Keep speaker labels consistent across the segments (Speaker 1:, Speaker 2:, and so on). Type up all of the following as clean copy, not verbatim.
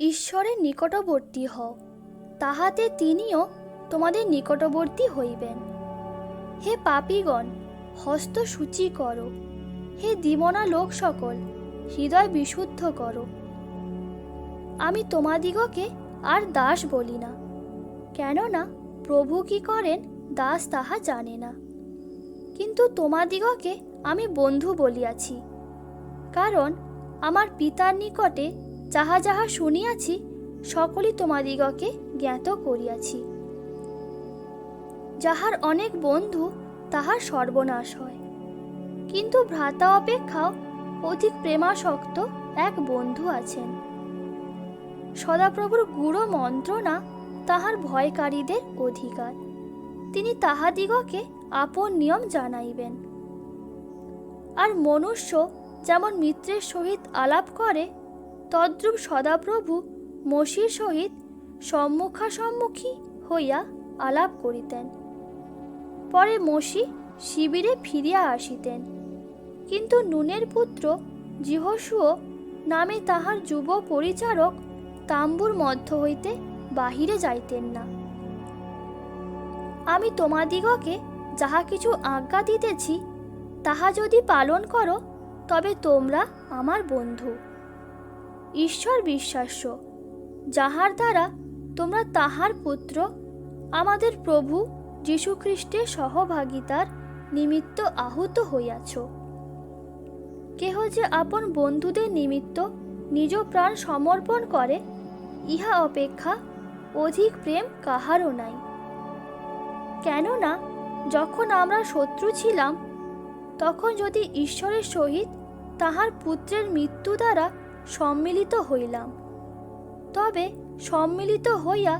Speaker 1: ঈশ্বরের নিকটবর্তী হও, তাহাতে তিনিও তোমাদের নিকটবর্তী হইবেন। হে পাপীগণ, হস্ত শুচি করো, হে দ্বিমনা লোক সকল, হৃদয় বিশুদ্ধ করো। আমি তোমাদিগকে আর দাস বলি না, কেননা প্রভু কি করেন দাস তাহা জানে না। কিন্তু তোমাদিগকে আমি বন্ধু বলিয়াছি, কারণ আমার পিতার নিকটে যাহা যাহা শুনিয়াছি সকলই তোমাদিগকে জ্ঞাত করিয়াছি। যাহার অনেক বন্ধু তাহার সর্বনাশ হয়, কিন্তু ভ্রাতা অপেক্ষাও অধিক প্রেমাসক্ত এক বন্ধু আছেন। সদাপ্রভুর গূঢ় মন্ত্রণা তাহার ভয়কারীদের অধিকার, তিনি তাহাদিগকে আপন নিয়ম জানাইবেন। আর মনুষ্য যেমন মিত্রের সহিত আলাপ করে, তদ্রূপ সদাপ্রভু মসীর সহিত সম্মুখাসম্মুখী হইয়া আলাপ করিতেন। পরে মসী শিবিরে ফিরিয়া আসিতেন, কিন্তু নুনের পুত্র যিহোশূয় নামে তাহার যুব পরিচারক তাম্বুর মধ্য হইতে বাহিরে যাইতেন না। আমি তোমাদিগকে যাহা কিছু আজ্ঞা দিতেছি, তাহা যদি পালন করো, তবে তোমরা আমার বন্ধু। ঈশ্বর বিশ্বাস্য, যাহার দ্বারা তোমরা তাহার পুত্র আমাদের প্রভু যীশুখ্রিস্টের সহভাগিতার নিমিত্ত আহুত হইয়াছ। কেহ যে আপন বন্ধুদের নিমিত্ত নিজ প্রাণ সমর্পণ করে, ইহা অপেক্ষা অধিক প্রেম কাহারও নাই। কেননা যখন আমরা শত্রু ছিলাম, তখন যদি ঈশ্বরের সহিত তাহার পুত্রের মৃত্যু দ্বারা সম্মিলিত হইলাম, তবে সম্মিলিত হইয়া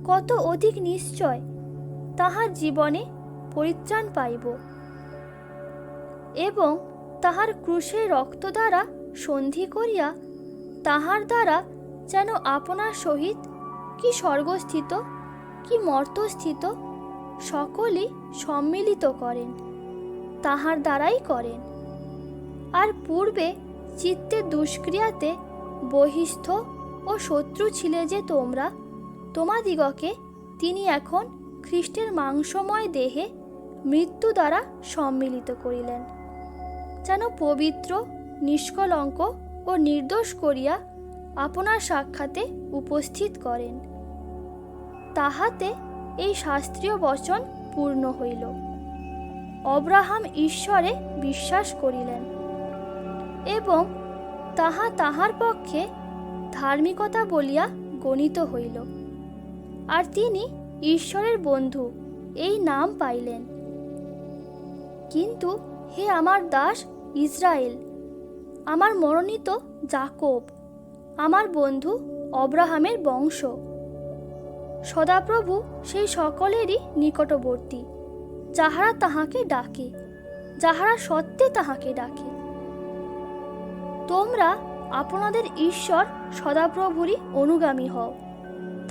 Speaker 1: কত অধিক নিশ্চয় তাহার জীবনে পরিত্রাণ পাইব, এবং তাহার ক্রুশের রক্ত দ্বারা সন্ধি করিয়া তাহার দ্বারা যেন আপনার সহিত কি স্বর্গস্থিত কি মর্তস্থিত সকলই সম্মিলিত করেন, তাহার দ্বারাই করেন। আর পূর্বে চিত্তে দুষ্ক্রিয়াতে বহিস্থ ও শত্রু ছিলে যে তোমরা, তোমাদিগকে তিনি এখন খ্রিস্টের মাংসময় দেহে মৃত্যু দ্বারা সম্মিলিত করিলেন, যেন পবিত্র, নিষ্কলঙ্ক ও নির্দোষ করিয়া আপনার সাক্ষাতে উপস্থিত করেন। তাহাতে এই শাস্ত্রীয় বচন পূর্ণ হইল। অব্রাহাম ঈশ্বরে বিশ্বাস করিলেন, এবং তাহা তাহার পক্ষে ধার্মিকতা বলিয়া গণিত হইল, আর তিনি ঈশ্বরের বন্ধু এই নাম পাইলেন। কিন্তু হে আমার দাস ইসরায়েল, আমার মনোনীত যাকোব, আমার বন্ধু অব্রাহামের বংশ, সদাপ্রভু সেই সকলেরই নিকটবর্তী, যাহারা তাহাকে ডাকে, যাহারা সত্যে তাহাকে ডাকে। তোমরা আপনাদের ঈশ্বর সদাপ্রভুরই অনুগামী হও,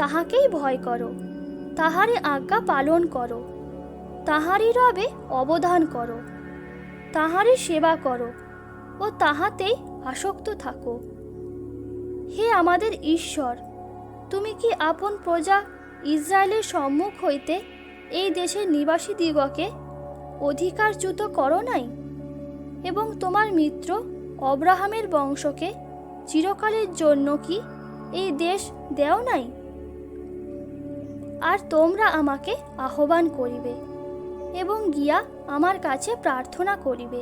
Speaker 1: তাহাকেই ভয় করো, তাহারই আজ্ঞা পালন করো, তাহারই রবে অবধান করো, তাহারই সেবা করো ও তাহাতেই আসক্ত থাকো। হে আমাদের ঈশ্বর, তুমি কি আপন প্রজা ইসরায়েলের সম্মুখ হইতে এই দেশের নিবাসীদিগকে অধিকারচ্যুত করো নাই, এবং তোমার মিত্র অব্রাহামের বংশকে চিরকালের জন্য কি এই দেশ দেও নাই? আর তোমরা আমাকে আহ্বান করিবে এবং গিয়া আমার কাছে প্রার্থনা করিবে,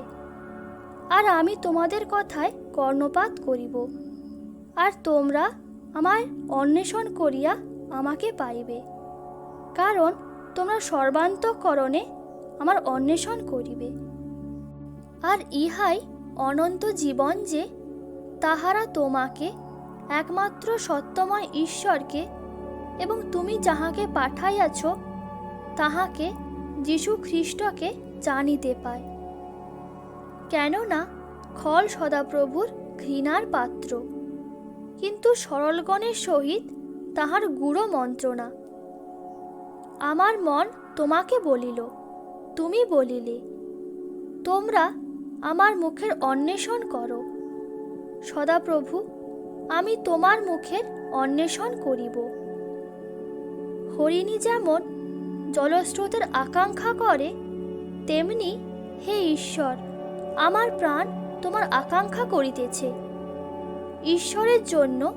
Speaker 1: আর আমি তোমাদের কথায় কর্ণপাত করিব, আর তোমরা আমায় অন্বেষণ করিয়া আমাকে পাইবে, কারণ তোমরা সর্বান্তঃকরণে আমার অন্বেষণ করিবে। আর ইহাই অনন্ত জীবন, যে তাহারা তোমাকে একমাত্র সত্যময় ঈশ্বরকে এবং তুমি যাহাকে পাঠাইয়াছ তাহাকে যীশু খ্রিস্টকে জানিতে পায়। কেননা খল সদাপ্রভুর ঘৃণার পাত্র, কিন্তু সরলগণের সহিত তাহার গূঢ় মন্ত্রণা। আমার মন তোমাকে বলিল, তুমি বলিলে, তোমরা আমার মুখের অন্বেষণ করো। সদাপ্রভু, আমি তোমার মুখের অন্বেষণ করিব। হরিণী যেমন জলস্রোতের আকাঙ্ক্ষা করে, তেমনি হে ঈশ্বর, আমার প্রাণ তোমার আকাঙ্ক্ষা করিতেছে। ঈশ্বরের জন্য,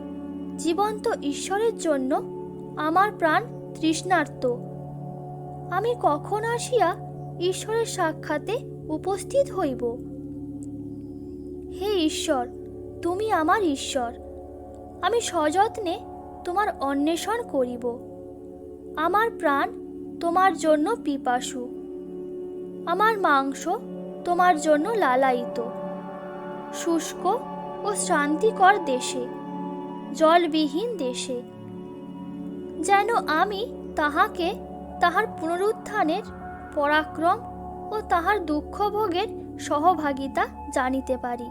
Speaker 1: জীবন্ত ঈশ্বরের জন্য আমার প্রাণ তৃষ্ণার্ত। আমি কখন আসিয়া ঈশ্বরের সাক্ষাতে উপস্থিত হইব? হে ঈশ্বর, তুমি আমার ঈশ্বর। আমি সযত্নে তোমার অন্বেষণ করিব। আমার প্রাণ তোমার জন্য পিপাসু। আমার মাংস তোমার জন্য লালায়িত। শুষ্ক ও শ্রান্তিকর দেশে, জলবিহীন দেশে, যেন আমি তাহাকে তাহার পুনরুত্থানের পরাক্রম ও তাহার দুঃখভোগের সহভাগিতা জানিতে পারি।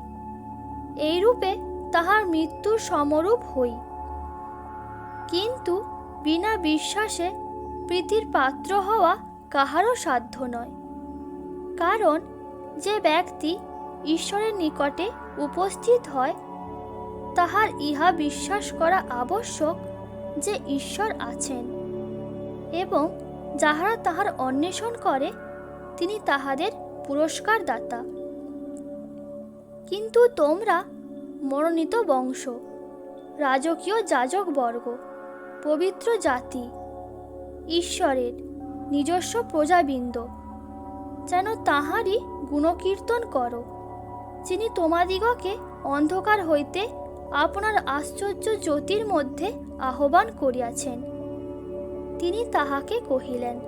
Speaker 1: এইরূপে তাহার মৃত্যুর সমরূপ হই। কিন্তু বিনা বিশ্বাসে প্রীতির পাত্র হওয়া কাহারও সাধ্য নয়। কারণ যে ব্যক্তি ঈশ্বরের নিকটে উপস্থিত হয়, তাহার ইহা বিশ্বাস করা আবশ্যক যে ঈশ্বর আছেন, এবং যাহারা তাহার অন্বেষণ করে তিনি তাহাদের পুরস্কার দাতা। কিন্তু তোমরা মনোনীত বংশ, রাজকীয় যাজকবর্গ, পবিত্র জাতি, ঈশ্বরের নিজস্ব প্রজাবৃন্দ, যেন তাহারই গুণকীর্তন করো, যিনি তোমাদিগকে অন্ধকার হইতে আপনার আশ্চর্য জ্যোতির মধ্যে আহ্বান করিয়াছেন। তিনি তাহাকে কহিলেন,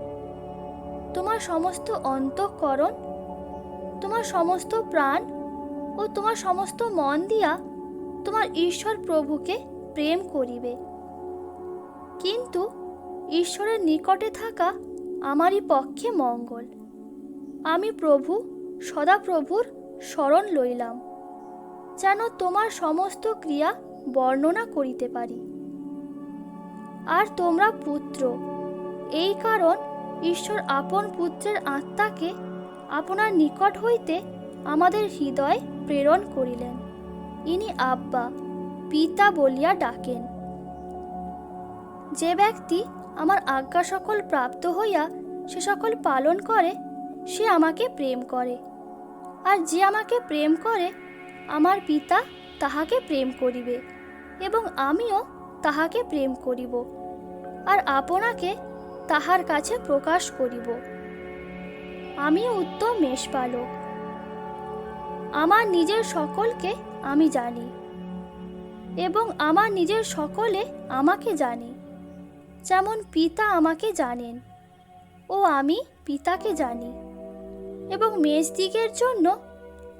Speaker 1: তোমার সমস্ত অন্তঃকরণ, তোমার সমস্ত প্রাণ ও তোমার সমস্ত মন দিয়া তোমার ঈশ্বর প্রভুকে প্রেম করিবে। কিন্তু ঈশ্বরের নিকটে থাকা আমারই পক্ষে মঙ্গল। আমি প্রভু সদাপ্রভুর শরণ লইলাম, যেন তোমার সমস্ত ক্রিয়া বর্ণনা করিতে পারি। আর তোমরা পুত্র, এই কারণ ঈশ্বর আপন পুত্রের আত্মাকে আপনার নিকট হইতে আমাদের হৃদয়ে প্রেরণ করিলেন। ইনি আব্বা, পিতা বলিয়া ডাকেন। যে ব্যক্তি আমার আজ্ঞা সকল প্রাপ্ত হইয়া সে সকল পালন করে, সে আমাকে প্রেম করে। আর যে আমাকে প্রেম করে, আমার পিতা তাহাকে প্রেম করিবে, এবং আমিও তাহাকে প্রেম করিব, আর আপনাকে তাহার কাছে প্রকাশ করিব। আমি উত্তম মেষপালক। আমার নিজের সকলকে আমি জানি, এবং আমার নিজের সকলে আমাকে জানে, যেমন পিতা আমাকে জানেন ও আমি পিতাকে জানি। এবং মেষদিগের জন্য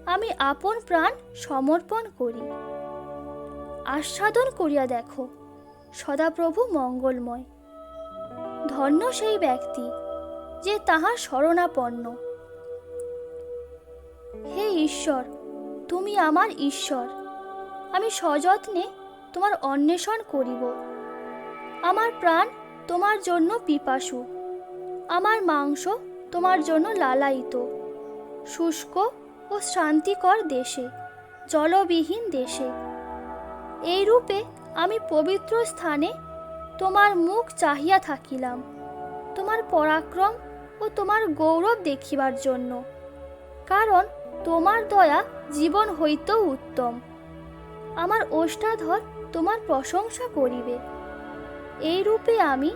Speaker 1: আমি আপন প্রাণ সমর্পণ করি। আস্বাদন করিয়া দেখো, সদাপ্রভু মঙ্গলময়। ধন্য সেই ব্যক্তি যে তাহার শরণাপন্ন। হে ঈশ্বর, তুমি আমার ঈশ্বর। আমি সযত্নে তোমার অন্বেষণ করিব। আমার প্রাণ তোমার জন্য পিপাসু। আমার মাংস তোমার জন্য লালায়িত। শুষ্ক ও শান্তিকর দেশে, জলবিহীন দেশে। এইরূপে আমি পবিত্র স্থানে তোমার মুখ চাহিয়া থাকিলাম, তোমার পরাক্রম ও তোমার গৌরব দেখিবার জন্য। কারণ তোমার দয়া জীবন হইতেও উত্তম। আমার ওষ্ঠাধর তোমার প্রশংসা করিবে। এইরূপে আমি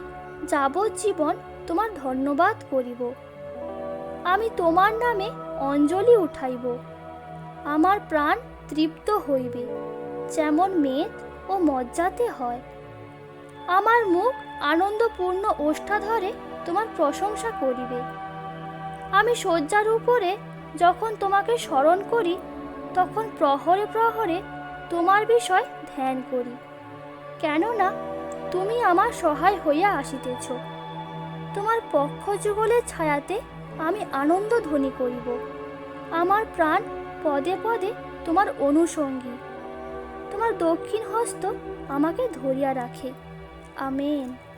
Speaker 1: যাবজ্জীবন তোমার ধন্যবাদ করিব। আমি তোমার নামে অঞ্জলি উঠাইব। আমার প্রাণ তৃপ্ত হইবে, যেমন মেদ ও মজ্জাতে হয়। আমার মুখ আনন্দপূর্ণ ওষ্ঠাধরে তোমার প্রশংসা করিবে। আমি শয্যার উপরে যখন তোমাকে স্মরণ করি, তখন প্রহরে প্রহরে তোমার বিষয় ধ্যান করি। কেননা তুমি আমার সহায় হইয়া আসিতেছ। তোমার পক্ষযুগলের ছায়াতে আমি আনন্দ ধ্বনি করিব। আমার প্রাণ পদে পদে তোমার অনুসঙ্গী। তোমার দক্ষিণ হস্ত আমাকে ধরিয়া রাখে। আমেন।